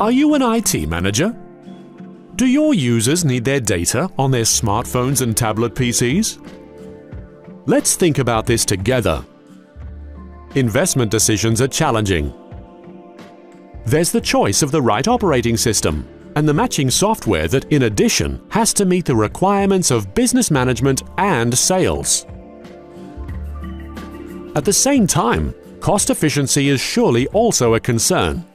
Are you an IT manager? Do your users need their data on their smartphones and tablet PCs? Let's think about this together. Investment decisions are challenging. There's the choice of the right operating system and the matching software that, in addition, has to meet the requirements of business management and sales. At the same time, cost efficiency is surely also a concern.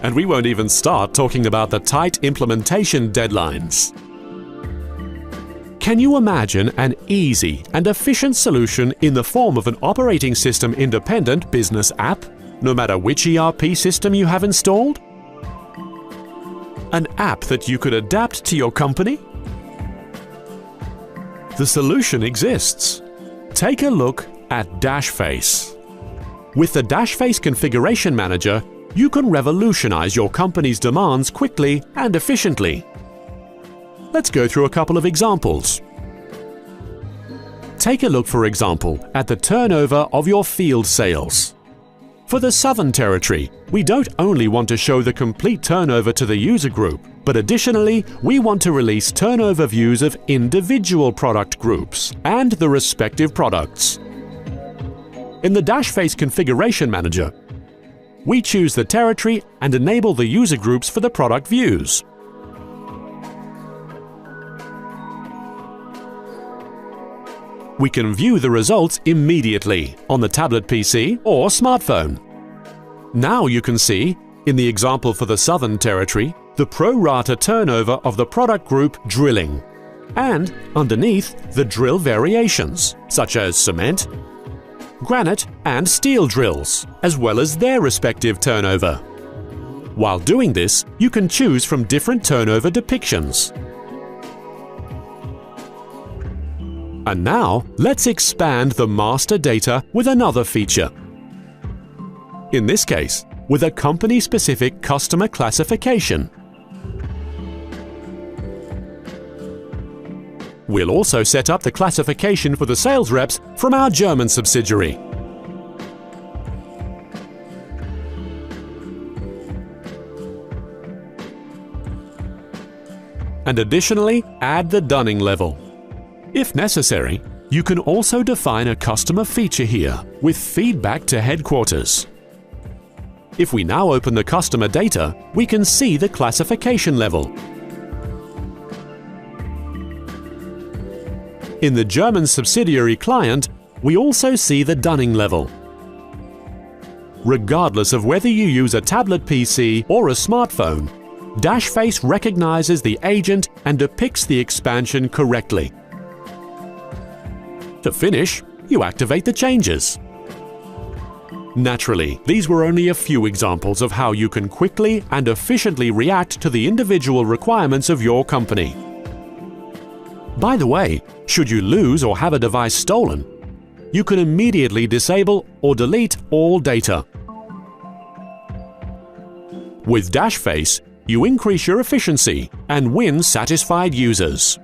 And we won't even start talking about the tight implementation deadlines. Can you imagine an easy and efficient solution in the form of an operating system-independent business app, no matter which ERP system you have installed? An app that you could adapt to your company? The solution exists. Take a look at dashface. With the dashface configuration manager, you can revolutionize your company's demands quickly and efficiently. Let's go through a couple of examples. Take a look, for example, at the turnover of your field sales. For the Southern Territory, we don't only want to show the complete turnover to the user group, but additionally, we want to release turnover views of individual product groups and the respective products. In the dashface configuration manager, we choose the territory and enable the user groups for the product views. We can view the results immediately on the tablet PC or smartphone. Now you can see, in the example for the Southern Territory, the pro rata turnover of the product group drilling, and underneath the drill variations, such as cement, granite and steel drills, as well as their respective turnover. While doing this, you can choose from different turnover depictions. And now, let's expand the master data with another feature. In this case, with a company-specific customer classification. We'll also set up the classification for the sales reps from our German subsidiary. And additionally, add the dunning level. If necessary, you can also define a customer feature here with feedback to headquarters. If we now open the customer data, we can see the classification level. In the German subsidiary client, we also see the dunning level. Regardless of whether you use a tablet PC or a smartphone, dashface recognizes the agent and depicts the expansion correctly. To finish, you activate the changes. Naturally, these were only a few examples of how you can quickly and efficiently react to the individual requirements of your company. By the way, should you lose or have a device stolen, you can immediately disable or delete all data. With dashface, you increase your efficiency and win satisfied users.